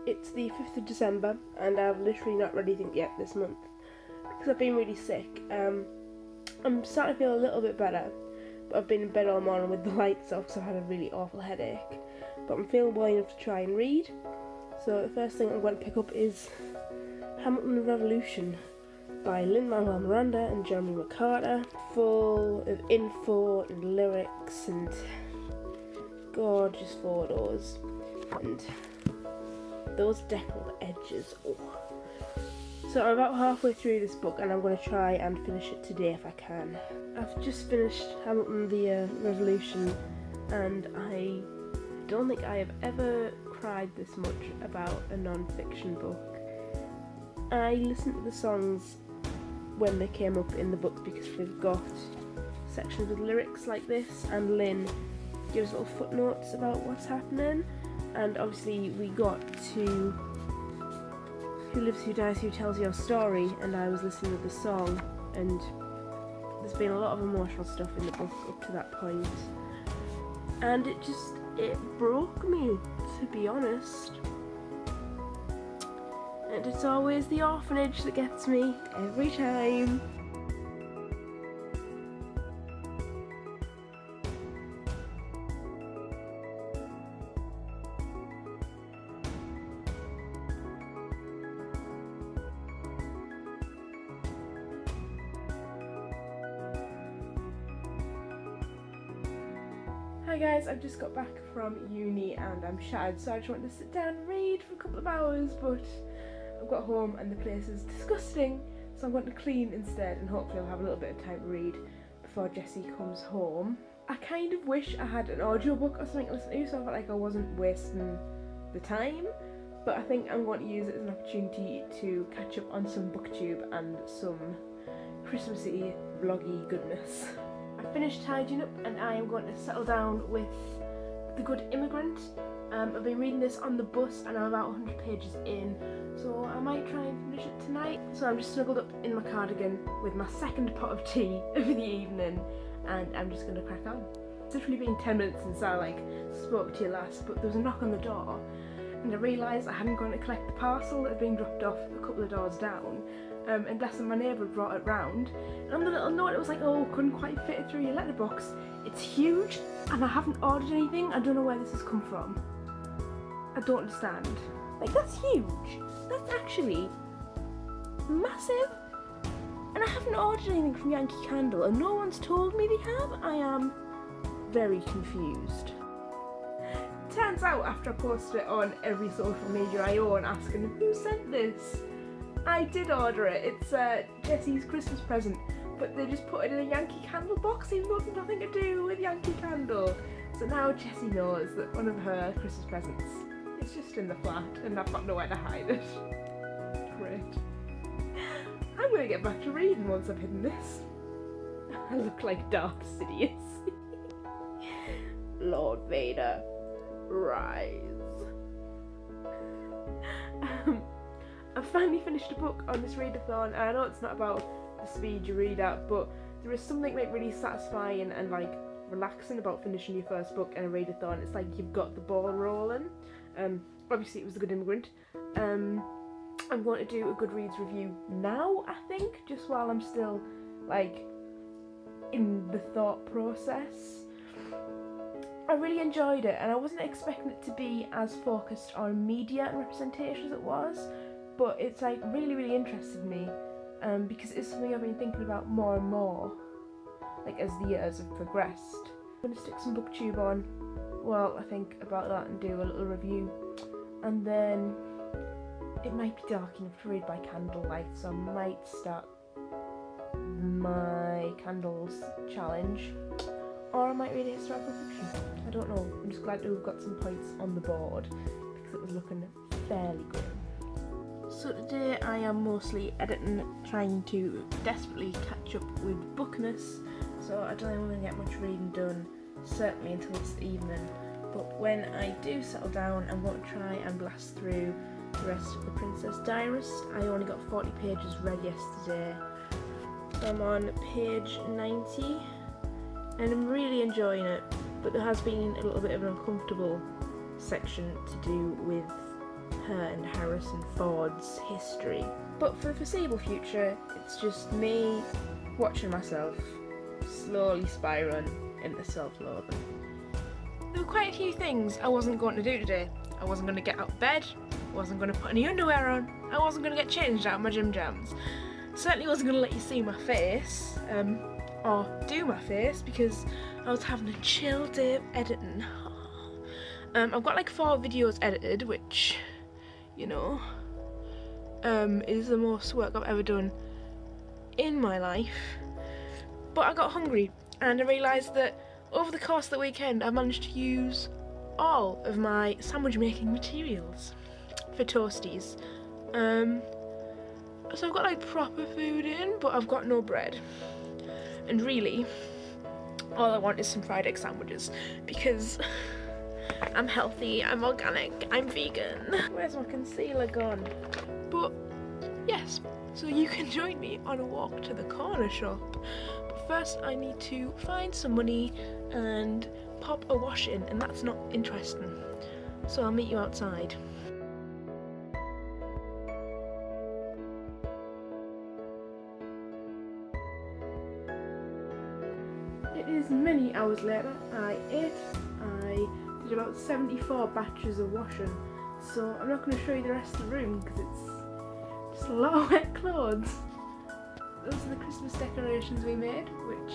It's the 5th of December and I've literally not read anything yet this month because I've been really sick. I'm starting to feel a little bit better, but I've been in bed all morning with the lights off because I've had a really awful headache. But I'm feeling well enough to try and read. So the first thing I'm going to pick up is Hamilton Revolution by Lin-Manuel Miranda and Jeremy McCarter, full of info and lyrics and gorgeous photos and those deckled edges. Oh. So I'm about halfway through this book and I'm going to try and finish it today if I can. I've just finished Hamilton the Revolution and I don't think I have ever cried this much about a non-fiction book. I listened to the songs when they came up in the books because they've got sections with lyrics like this, and Lynn gives little footnotes about what's happening, and obviously we got to Who Lives, Who Dies, Who Tells Your Story, and I was listening to the song, and there's been a lot of emotional stuff in the book up to that point, and it broke me, to be honest. And it's always the orphanage that gets me, every time. Hi guys, I've just got back from uni and I'm shattered, so I just wanted to sit down and read for a couple of hours, but I've got home and the place is disgusting, so I'm going to clean instead and hopefully I'll have a little bit of time to read before Jessie comes home. I kind of wish I had an audiobook or something to listen to, so I felt like I wasn't wasting the time, but I think I'm going to use it as an opportunity to catch up on some booktube and some Christmassy vloggy goodness. I finished tidying up and I am going to settle down with The Good Immigrant. I've been reading this on the bus and I'm about 100 pages in, so I might try and finish it tonight. So I'm just snuggled up in my cardigan with my second pot of tea of the evening and I'm just going to crack on. It's literally been 10 minutes since I spoke to you last, but there was a knock on the door and I realised I hadn't gone to collect the parcel that had been dropped off a couple of doors down. And bless him, my neighbour brought it round, and on the little note it was like, oh, couldn't quite fit it through your letterbox. It's huge and I haven't ordered anything. I don't know where this has come from. I don't understand. Like, that's huge. That's actually massive. And I haven't ordered anything from Yankee Candle and no one's told me they have. I am very confused. Turns out after I posted it on every social media I own asking who sent this, I did order it. It's Jessie's Christmas present, but they just put it in a Yankee Candle box even though it's nothing to do with Yankee Candle. So now Jessie knows that one of her Christmas presents is just in the flat and I've got nowhere to hide it. Great. I'm going to get back to reading once I've hidden this. I look like Darth Sidious. Lord Vader, rise. I've finally finished a book on this readathon, and I know it's not about the speed you read at, but there is something really satisfying and relaxing about finishing your first book in a readathon. It's like you've got the ball rolling. Obviously it was The Good Immigrant. I'm going to do a Goodreads review now, I think, just while I'm still in the thought process. I really enjoyed it and I wasn't expecting it to be as focused on media and representation as it was, but it's really interested me because it's something I've been thinking about more and more as the years have progressed. I'm going to stick some booktube on while I think about that and do a little review, and then it might be dark enough to read by candlelight, so I might start my candles challenge, or I might read a historical fiction. I don't know. I'm just glad to have got some points on the board because it was looking fairly good. So today I am mostly editing, trying to desperately catch up with bookness, so I don't think I'm going to get much reading done, certainly until this evening. But when I do settle down, I'm going to try and blast through the rest of The Princess Diarist. I only got 40 pages read yesterday. So I'm on page 90 and I'm really enjoying it, but there has been a little bit of an uncomfortable section to do with her and Harrison Ford's history. But for the foreseeable future, it's just me watching myself slowly spiraling into self-loathing. There were quite a few things I wasn't going to do today. I wasn't going to get out of bed, I wasn't going to put any underwear on, I wasn't going to get changed out of my gym jams. Certainly wasn't going to let you see my face, or do my face, because I was having a chill day of editing. I've got like 4 videos edited, which, you know, is the most work I've ever done in my life. But I got hungry and I realised that over the course of the weekend I managed to use all of my sandwich making materials for toasties. So I've got like proper food in, but I've got no bread. And really, all I want is some fried egg sandwiches, because I'm healthy, I'm organic, I'm vegan. Where's my concealer gone? But yes, so you can join me on a walk to the corner shop. But first I need to find some money and pop a wash in, and that's not interesting. So I'll meet you outside. It is many hours later. I ate. I did about 74 batches of washing, so I'm not going to show you the rest of the room because it's just a lot of wet clothes. Those are the Christmas decorations we made, which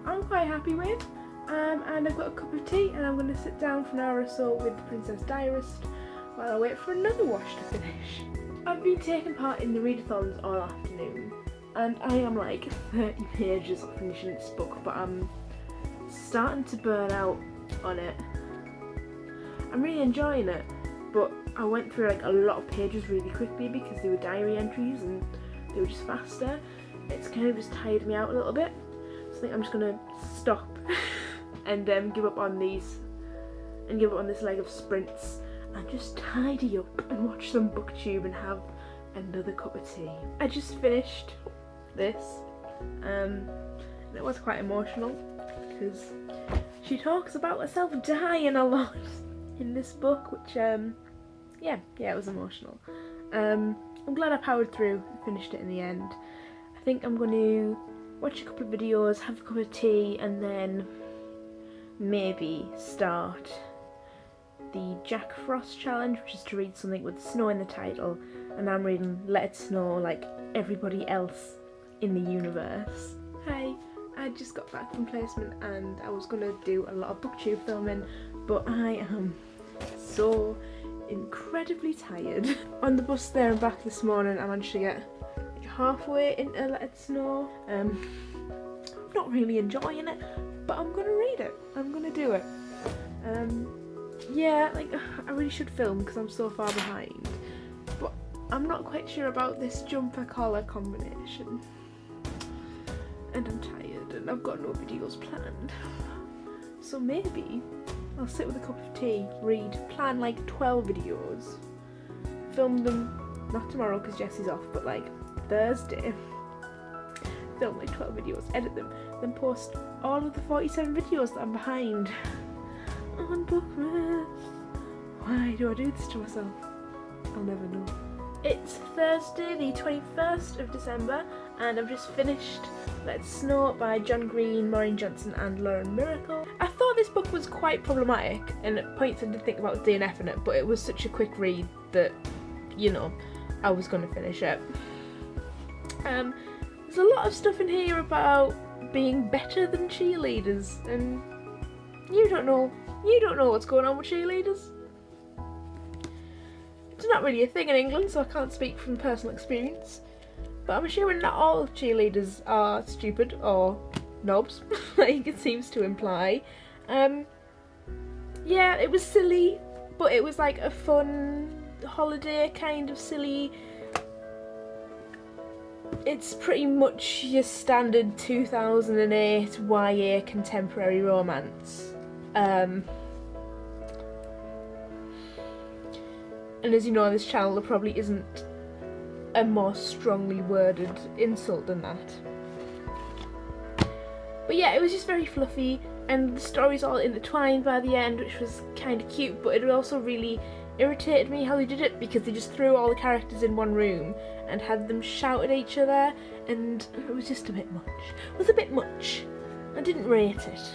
I'm quite happy with. And I've got a cup of tea, and I'm going to sit down for an hour or so with the Princess Diarist while I wait for another wash to finish. I've been taking part in the readathons all afternoon, and I am like 30 pages of finishing this book, but I'm starting to burn out on it. I'm really enjoying it, but I went through like a lot of pages really quickly because they were diary entries and they were just faster. It's kind of just tired me out a little bit, so I think I'm just gonna stop and give up on these and give up on this leg of sprints and just tidy up and watch some booktube and have another cup of tea. I just finished this and it was quite emotional because she talks about herself dying a lot in this book, which yeah, it was emotional. I'm glad I powered through and finished it in the end. I think I'm going to watch a couple of videos, have a cup of tea, and then maybe start the Jack Frost challenge, which is to read something with snow in the title, and I'm reading Let It Snow like everybody else in the universe. Hi, I just got back from placement and I was going to do a lot of booktube filming, but I am so incredibly tired. On the bus there and back this morning I managed to get like halfway into Let It Snow. I'm not really enjoying it, but I'm gonna read it. I'm gonna do it. Yeah, like I really should film because I'm so far behind, but I'm not quite sure about this jumper collar combination, and I'm tired and I've got no videos planned. So maybe I'll sit with a cup of tea, read, plan like 12 videos, film them, not tomorrow because Jessie's off, but like Thursday, film like 12 videos, edit them, then post all of the 47 videos that I'm behind on Bookmas. Why do I do this to myself? I'll never know. It's Thursday the 21st of December and I've just finished Let It Snow by John Green, Maureen Johnson and Lauren Miracle. I thought this book was quite problematic and at points I did think about DNFing it, but it was such a quick read that, you know, I was going to finish it. There's a lot of stuff in here about being better than cheerleaders, and you don't know what's going on with cheerleaders. It's not really a thing in England, so I can't speak from personal experience, but I'm assuming not all cheerleaders are stupid or knobs, like it seems to imply. Yeah, it was silly, but it was like a fun holiday kind of silly. It's pretty much your standard 2008 YA contemporary romance. And as you know, this channel there probably isn't a more strongly worded insult than that. But yeah, it was just very fluffy and the story's all intertwined by the end, which was kind of cute, but it also really irritated me how they did it, because they just threw all the characters in one room and had them shout at each other, and it was just a bit much. It was a bit much. I didn't rate it.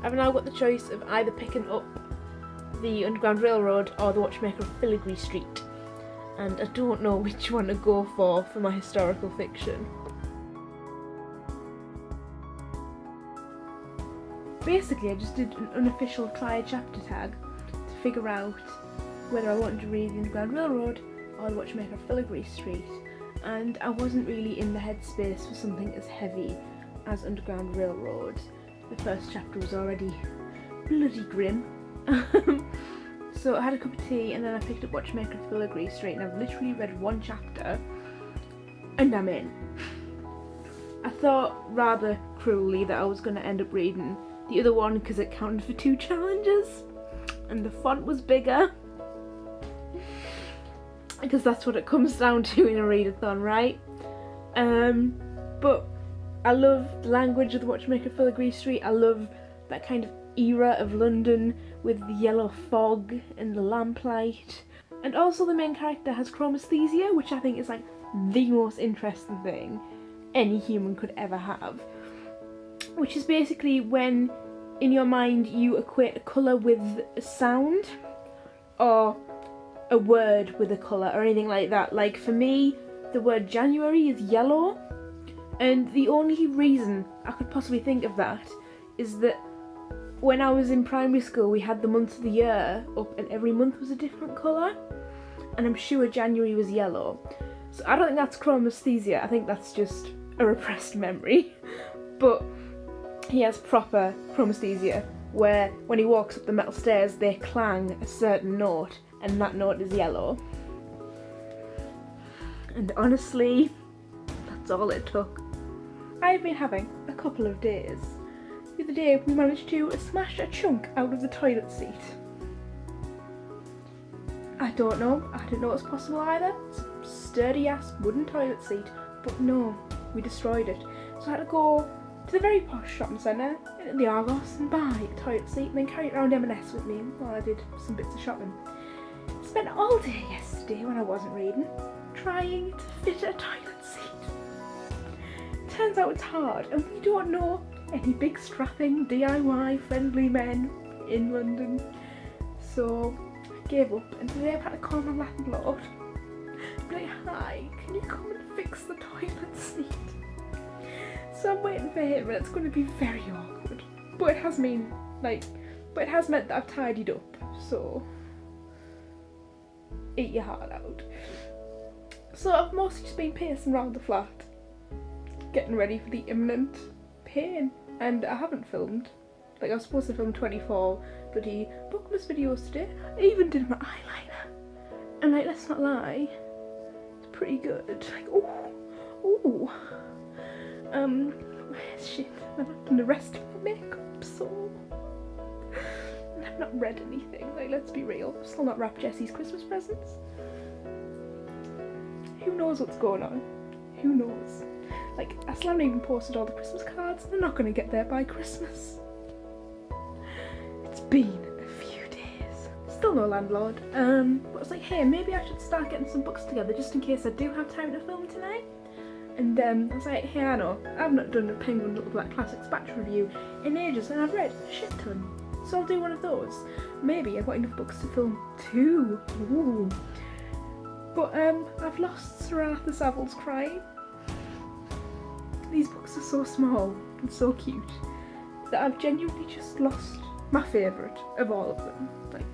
I've now got the choice of either picking up the Underground Railroad or the Watchmaker of Filigree Street, and I don't know which one to go for my historical fiction. Basically, I just did an unofficial try a chapter tag to figure out whether I wanted to read the Underground Railroad or the Watchmaker of Filigree Street, and I wasn't really in the headspace for something as heavy as Underground Railroad. The first chapter was already bloody grim. So I had a cup of tea and then I picked up Watchmaker of Filigree Street, and I've literally read one chapter and I'm in. I thought rather cruelly that I was going to end up reading the other one because it counted for 2 challenges and the font was bigger, because that's what it comes down to in a readathon, right? But I love the language of the Watchmaker of Filigree Street. I love that kind of era of London with the yellow fog and the lamplight. And also the main character has chromesthesia, which I think is like the most interesting thing any human could ever have. Which is basically when in your mind you equate a colour with a sound or a word with a colour or anything like that. Like for me, the word January is yellow, and the only reason I could possibly think of that is that when I was in primary school we had the months of the year up and every month was a different colour, and I'm sure January was yellow. So I don't think that's chromesthesia, I think that's just a repressed memory. But he has proper chromesthesia, where when he walks up the metal stairs they clang a certain note, and that note is yellow. And honestly, that's all it took. I've been having a couple of days. The other day we managed to smash a chunk out of the toilet seat. I don't know, I didn't know it was possible either. It's a sturdy ass wooden toilet seat, but no, we destroyed it. So I had to go to the very posh shopping centre in the Argos and buy a toilet seat and then carry it around M&S with me while I did some bits of shopping. Spent all day yesterday when I wasn't reading trying to fit a toilet seat. Turns out it's hard, and we don't know any big strapping DIY friendly men in London. So I gave up, and today I've had to call my landlord and be like, hi, can you come and fix the toilet seat? So I'm waiting for him, and it's going to be very awkward. But it has meant that I've tidied up, so eat your heart out. So I've mostly just been pacing around the flat, getting ready for the imminent pain. And I haven't filmed. Like, I was supposed to film 24 bloody Bookmas videos today. I even did my eyeliner. And like, let's not lie, it's pretty good. Like, ooh. Shit, I've not done the rest of my makeup, so... And I've not read anything, like, let's be real. I've still not wrapped Jessie's Christmas presents. Who knows what's going on? Who knows? Like, I still haven't even posted all the Christmas cards. They're not going to get there by Christmas. It's been a few days. Still no landlord. But I was like, hey, maybe I should start getting some books together just in case I do have time to film tonight. And I was like, hey, I know, I've not done a Penguin Little Black Classics batch review in ages, and I've read a shit ton. So I'll do one of those. Maybe I've got enough books to film 2. Ooh. But I've lost Sir Arthur Savile's Crying. These books are so small and so cute that I've genuinely just lost my favourite of all of them. Like,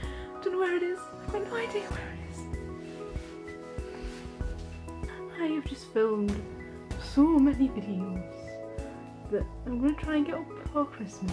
I don't know where it is. I've got no idea where it is. I have just filmed so many videos that I'm going to try and get up before Christmas.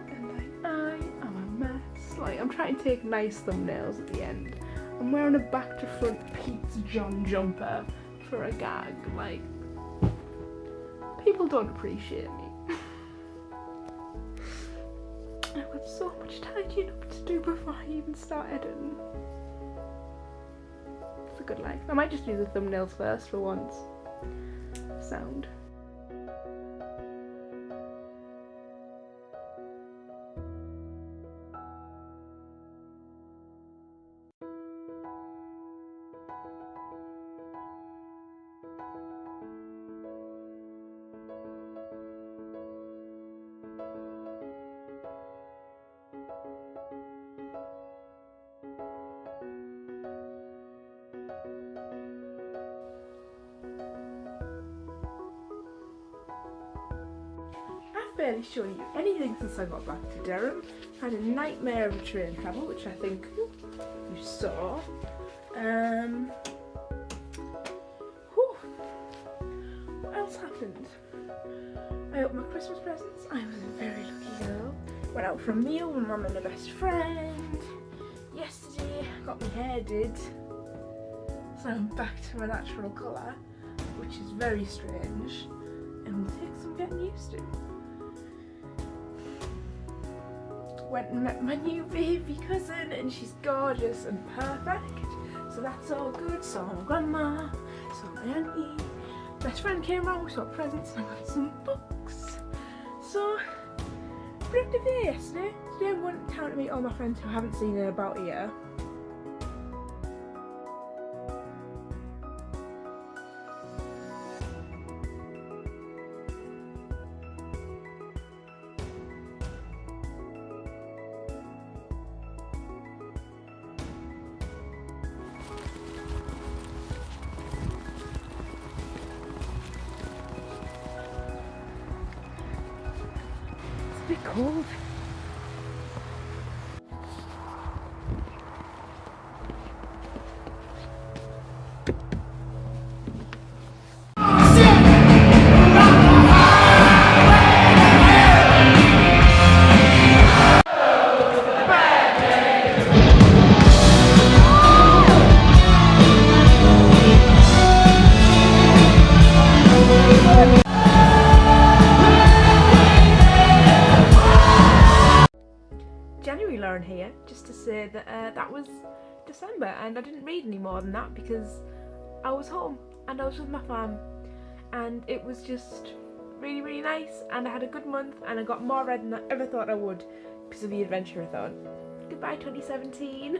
And like, I am a mess. Like, I'm trying to take nice thumbnails at the end. I'm wearing a back to front Pete's John jumper for a gag. Like, people don't appreciate me. I've got so much tidying up to do before I even start editing. It's a good life. I might just do the thumbnails first for once. Sound. barely shown you anything since I got back to Durham. Had a nightmare of a train travel, which I think you saw. What else happened? I opened my Christmas presents. I was a very lucky girl. Went out for a meal with Mum and my best friend. Yesterday, got my hair did. So I'm back to my natural colour, which is very strange and will take some getting used to. Went and met my new baby cousin, and she's gorgeous and perfect, so that's all good. Saw my grandma, saw my auntie, best friend came round, we saw presents and I got some books. So, productive day yesterday. Today I'm going to town to meet all my friends who I haven't seen in about a year. It's a bit cold. January Lauren here, just to say that that was December, and I didn't read any more than that because I was home and I was with my fam, and it was just really, really nice, and I had a good month and I got more read than I ever thought I would because of the adventure I thought. Goodbye 2017.